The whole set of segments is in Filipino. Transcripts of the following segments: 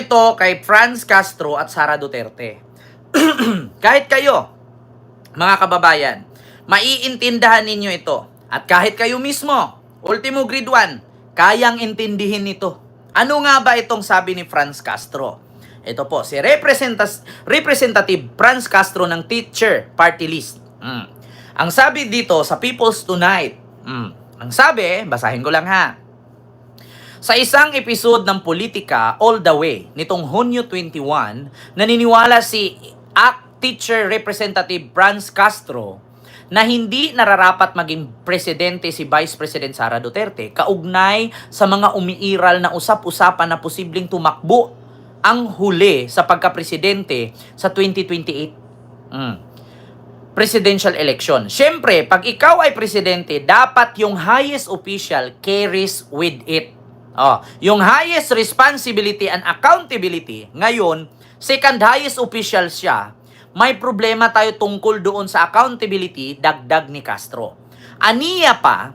ito kay Franz Castro at Sara Duterte. Kahit kayo, mga kababayan, maiintindahan ninyo ito. At kahit kayo mismo, ultimo grade 1, kayang intindihin ito. Ano nga ba itong sabi ni Franz Castro? Ito po, si Representative Franz Castro ng Teacher Party List. Ang sabi dito sa People's Tonight, ang sabi, basahin ko lang ha. Sa isang episode ng Politika All the Way nitong Hunyo 21, naniniwala si Teacher Representative Franz Castro na hindi nararapat maging presidente si Vice President Sara Duterte kaugnay sa mga umiiral na usap-usapan na posibleng tumakbo ang huli sa pagka-presidente sa 2028 presidential election. Siyempre, pag ikaw ay presidente, dapat yung highest official carries with it. Yung highest responsibility and accountability, ngayon, second highest official siya, may problema tayo tungkol doon sa accountability, dagdag ni Castro. Aniya pa,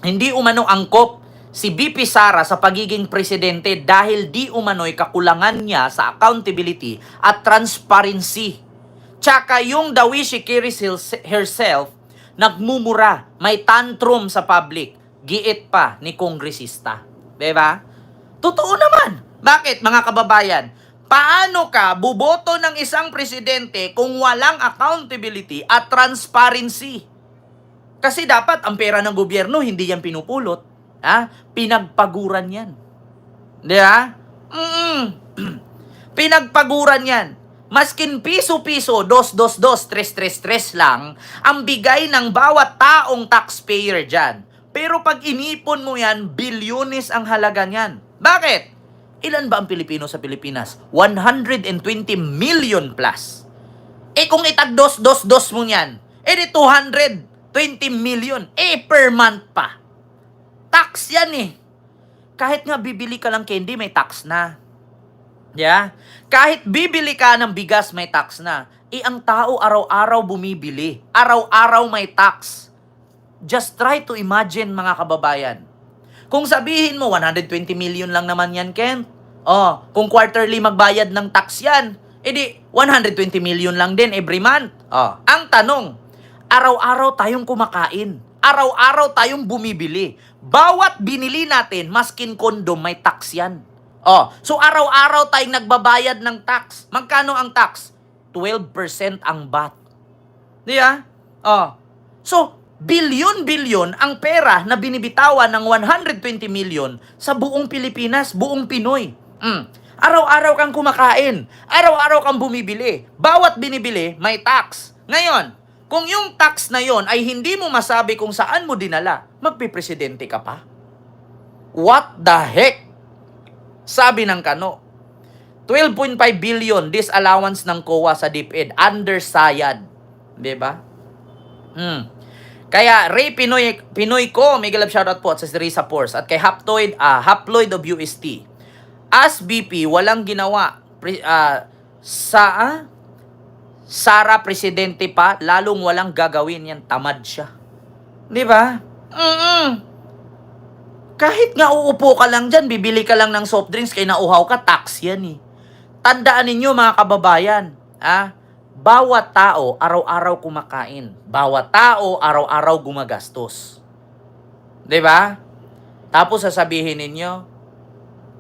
hindi umano angkop si BP Sara sa pagiging presidente dahil di umano'y kakulangan niya sa accountability at transparency. Tsaka yung the way she carries herself, nagmumura, may tantrum sa public, giit pa ni kongresista. Diba? Totoo naman. Bakit, mga kababayan? Paano ka buboto ng isang presidente kung walang accountability at transparency? Kasi dapat ang pera ng gobyerno, hindi yan pinupulot. Pinagpaguran yan. Di ba? Pinagpaguran yan. Maskin piso-piso, dos-dos-dos, tres-tres-tres lang, ang bigay ng bawat taong taxpayer dyan. Pero pag inipon mo yan, bilyones ang halaga niyan. Bakit? Ilan ba ang Pilipino sa Pilipinas? 120 million plus. Kung itag-dos-dos-dos mo yan, di 220 million. Per month pa. Tax yan Kahit nga bibili ka lang candy, may tax na. Yeah? Kahit bibili ka ng bigas, may tax na. Ang tao araw-araw bumibili. Araw-araw may tax. Just try to imagine, mga kababayan. Kung sabihin mo, 120 million lang naman yan, Ken. Kung quarterly magbayad ng tax yan, edi 120 million lang din every month. Ang tanong, araw-araw tayong kumakain. Araw-araw tayong bumibili. Bawat binili natin, maskin kondom, may tax yan. So araw-araw tayong nagbabayad ng tax. Magkano ang tax? 12% ang VAT. Di ba? So, bilyon-bilyon ang pera na binibitawan ng 120 million sa buong Pilipinas, buong Pinoy. Araw-araw kang kumakain. Araw-araw kang bumibili. Bawat binibili, may tax. Ngayon, kung yung tax na yon ay hindi mo masabi kung saan mo dinala, magpipresidente ka pa? What the heck? Sabi ng Kano, 12.5 billion disallowance ng COA sa DepEd under SAYAD. Diba? Kaya Ray Pinoy ko, mega love shoutout po sa Risa Force at kay Haploid of UST. As BP, walang ginawa Sara presidente pa, lalong walang gagawin yan. Tamad siya. Di ba? Kahit nga uupo ka lang dyan, bibili ka lang ng soft drinks, kaya nauhaw ka, tax yan Tandaan ninyo, mga kababayan, bawat tao, araw-araw kumakain. Bawat tao, araw-araw gumagastos. Di ba? Tapos sasabihin ninyo,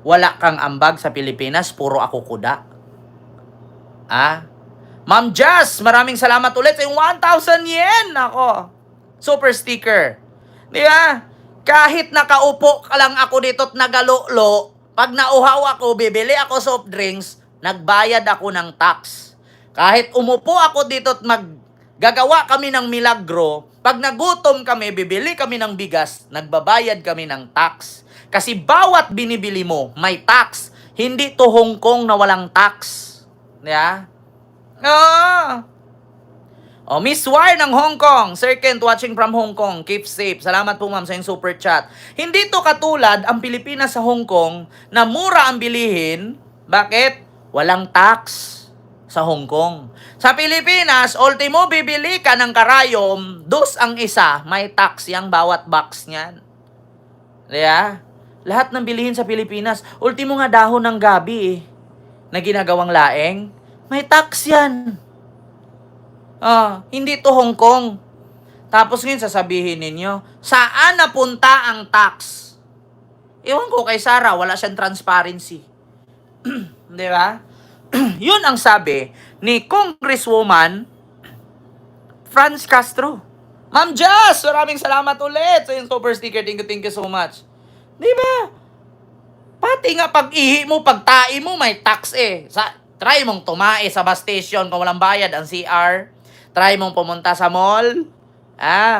wala kang ambag sa Pilipinas, puro ako kuda. Ma'am Jazz, maraming salamat ulit sa yung 1,000 yen. Ako, super sticker. Di ba? Kahit nakaupo ka lang ako dito at nagalolo, pag nauhaw ako, bibili ako soft drinks, nagbayad ako ng tax. Kahit umupo ako dito at maggagawa kami ng milagro, pag nagutom kami, bibili kami ng bigas, nagbabayad kami ng tax. Kasi bawat binibili mo, may tax. Hindi to Hong Kong na walang tax. Yeah? Miss Wire ng Hong Kong. Sir Kent, watching from Hong Kong. Keep safe. Salamat po, ma'am, sa yung super chat. Hindi to katulad ang Pilipinas sa Hong Kong na mura ang bilihin. Bakit? Walang tax sa Hong Kong. Sa Pilipinas, ultimo bibili ka ng karayom, dos ang isa, may tax yang bawat box niyan. Diba? Lahat ng bilihin sa Pilipinas, ultimo nga dahon ng gabi na ginagawang laeng, may tax yan. Hindi to Hong Kong. Tapos ngayon sasabihin ninyo, saan napunta ang tax? Ewan ko kay Sara, wala siyang transparency. Di ba? Yun ang sabi ni Congresswoman Franz Castro. Ma'am Jazz, maraming salamat ulit sa yung super sticker. Thank you so much. Di ba? Pati nga pag-ihi mo, pagtai mo, may tax eh. Try mong tumae sa bus station kung walang bayad ang CR. Try mong pumunta sa mall.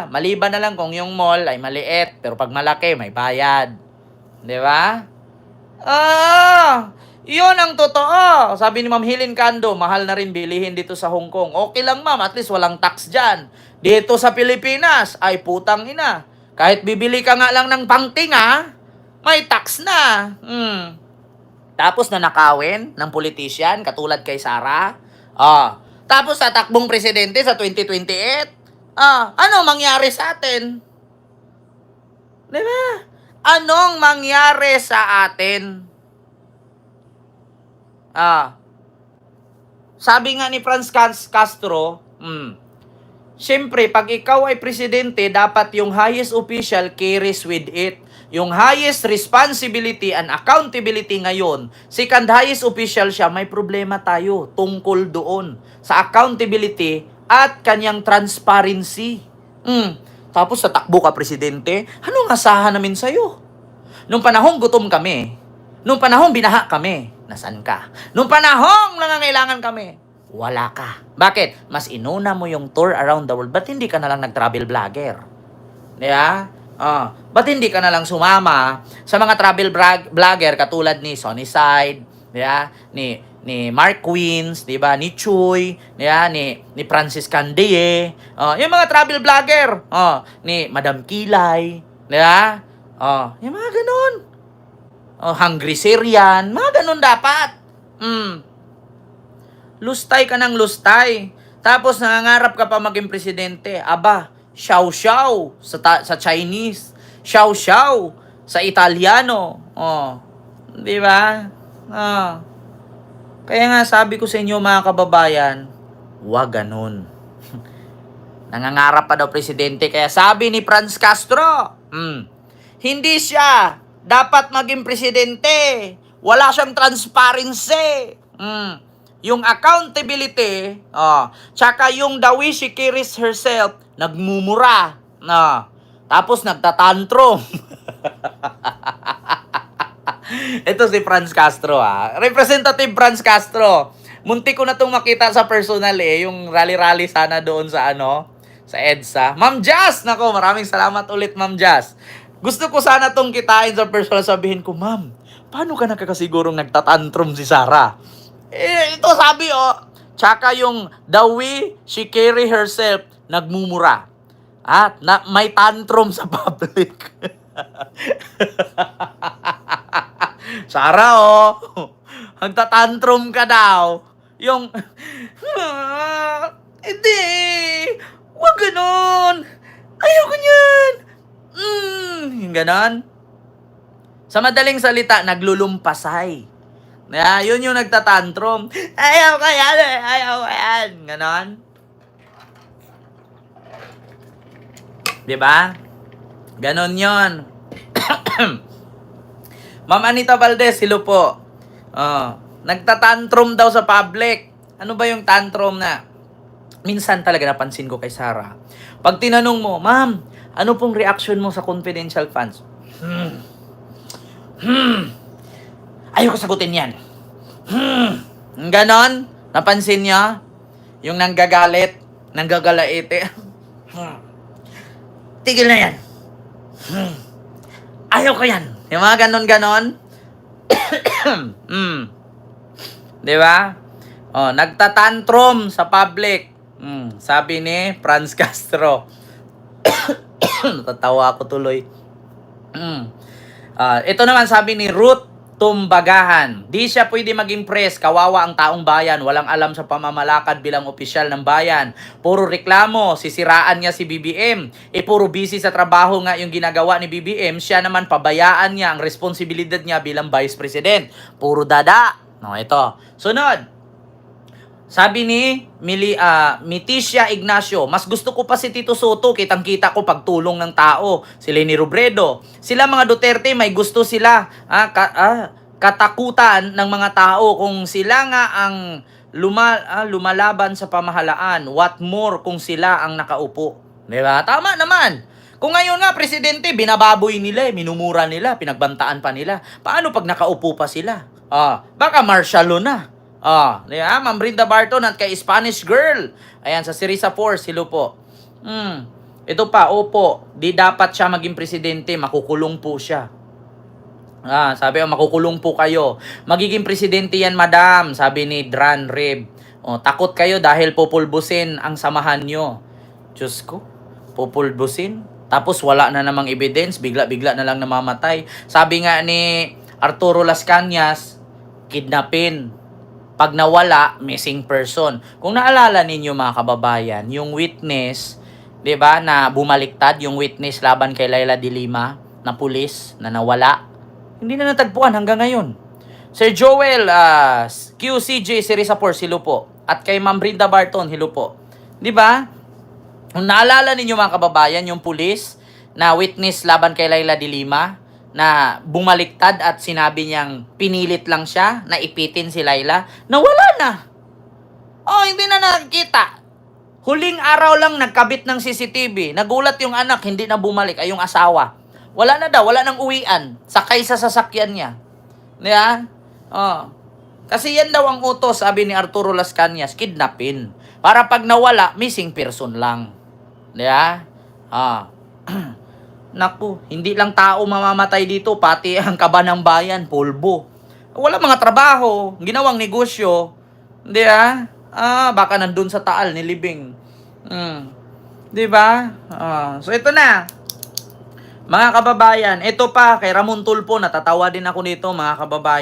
Maliban na lang kung yung mall ay maliit. Pero pag malaki, may bayad. Di ba? Yun ang totoo. Sabi ni Ma'am Helen Cando, mahal na rin bilihin dito sa Hong Kong. Okay lang ma'am, at least walang tax dyan. Dito sa Pilipinas, ay putang ina. Kahit bibili ka nga lang ng pangtinga, may tax na. Tapos nanakawin ng politician, katulad kay Sara. Tapos tatakbong presidente sa 2028. Ano mangyari sa atin? Diba? Anong mangyari sa atin? Sabi nga ni Franz Castro, siyempre, pag ikaw ay presidente, dapat yung highest official carries with it. Yung highest responsibility and accountability ngayon, second highest official siya, may problema tayo tungkol doon sa accountability at kanyang transparency. Tapos sa takbo ka, presidente, anong asahan namin sa'yo? Nung panahong gutom kami, nung panahong binaha kami, nasaan ka? Nung panahong nangangailangan kami, wala ka. Bakit? Mas inuna mo yung tour around the world. Ba't hindi ka na lang nag-travel vlogger? Diba? Ba't hindi ka na lang sumama sa mga travel vlogger katulad ni Sunnyside, diba? Ni Mark Queens, diba? Ni Chuy, diba? Ni Francis Candie, yung mga travel vlogger, ni Madam Kilay, diba? Yung mga ganun. Hungry Syrian, mga ganun dapat. Lustay ka ng lustay. Tapos nangangarap ka pa maging presidente. Aba, xiao-xiao sa Chinese. Xiao-xiao sa Italiano. Di ba? Kaya nga sabi ko sa inyo mga kababayan, wag ganun. Nangangarap pa daw presidente. Kaya sabi ni Franz Castro, hindi siya dapat maging presidente. Wala siyang transparency. Yung accountability, tsaka yung the way she carries herself, nagmumura. Tapos nagtatantrum. Ito si Franz Castro, Representative Franz Castro. Muntik ko na itong makita sa personal yung rally-rally sana doon sa sa EDSA. Ma'am Jazz, nako, maraming salamat ulit Ma'am Jazz. Gusto ko sana itong kitain sa personal, sabihin ko, ma'am, paano ka nakakasigurong nagtatantrum si Sara? Ito sabi, tsaka yung the way she carry herself, nagmumura. At may tantrum sa public. Sara, nagtatantrum ka daw. Yung, hindi, wag ganon. Ayoko niyan. Yung ganon. Sa madaling salita, naglulumpasay. Yun yung nagtatantrum. Ayaw ka yan. Ganon. Diba? Ganon yun. Ma'am Anita Valdez, hello po. Nagtatantrum daw sa public. Ano ba yung tantrum na? Minsan talaga napansin ko kay Sara. Pag tinanong mo, ma'am, ano pong reaction mo sa confidential funds? Ayoko sagutin yan. Ganon? Napansin niya? Yung nanggagalit, nanggagalaite. Tigil na yan. Ayoko yan. Yung mga ganon-ganon. Diba? Nagtatantrum sa public. Sabi ni Franz Castro. Natatawa ako tuloy. Ito naman sabi ni Ruth Tumbagahan. Di siya pwede maging press. Kawawa ang taong bayan. Walang alam sa pamamalakad bilang opisyal ng bayan. Puro reklamo. Sisiraan niya si BBM. Puro busy sa trabaho nga yung ginagawa ni BBM. Siya naman pabayaan niya ang responsibilidad niya bilang Vice President. Puro dada. No, ito. Sunod. Sabi ni Miticia Ignacio, mas gusto ko pa si Tito Soto, kitang-kita ko pagtulong ng tao. Si Leni Robredo. Sila mga Duterte, may gusto sila. Katakutan ng mga tao kung sila nga ang lumalaban sa pamahalaan. What more kung sila ang nakaupo. Diba? Tama naman. Kung ngayon nga, presidente, binababoy nila, minumura nila, pinagbantaan pa nila. Paano pag nakaupo pa sila? Baka martial law na. Diba? Ma'am Brinda Barton at kay Spanish Girl. Ayan, sa Sirisa Force, silo po. Ito pa, opo, di dapat siya maging presidente, makukulong po siya. Sabi ko, makukulong po kayo. Magiging presidente yan, madam, sabi ni Dran Reb. Takot kayo dahil pupulbusin ang samahan nyo. Diyos ko, pupulbusin? Tapos wala na namang evidence, bigla-bigla na lang namamatay. Sabi nga ni Arturo Las Cañas, kidnapin. Pag nawala, missing person. Kung naalala ninyo mga kababayan, yung witness, 'di ba, na bumaliktad, yung witness laban kay Laila de Lima, na pulis, na nawala, hindi na natagpuan hanggang ngayon. Sir Joel, QCJ Sirisapor, silo po. At kay Ma'am Brinda Barton, hilo po. 'Di ba? Kung naalala ninyo mga kababayan, yung pulis na witness laban kay Laila de Lima, na bumaliktad at sinabi niyang pinilit lang siya na ipitin si Laila, nawala na. Hindi na nakikita. Huling araw lang nagkabit ng CCTV. Nagulat yung anak, hindi na bumalik, ay yung asawa. Wala na daw, wala nang uwian. Sakay sa sasakyan niya. Diba? Kasi yan daw ang utos, sabi ni Arturo Las Cañas, kidnapin. Para pag nawala, missing person lang. Diba? Naku, hindi lang tao mamamatay dito, pati ang kaba ng bayan, pulbo. Wala mga trabaho, ginawang negosyo. Di ba? Baka nandun sa Taal, nilibing. Di ba? So ito na. Mga kababayan, ito pa, kay Ramon Tulfo, natatawa din ako dito mga kababayan.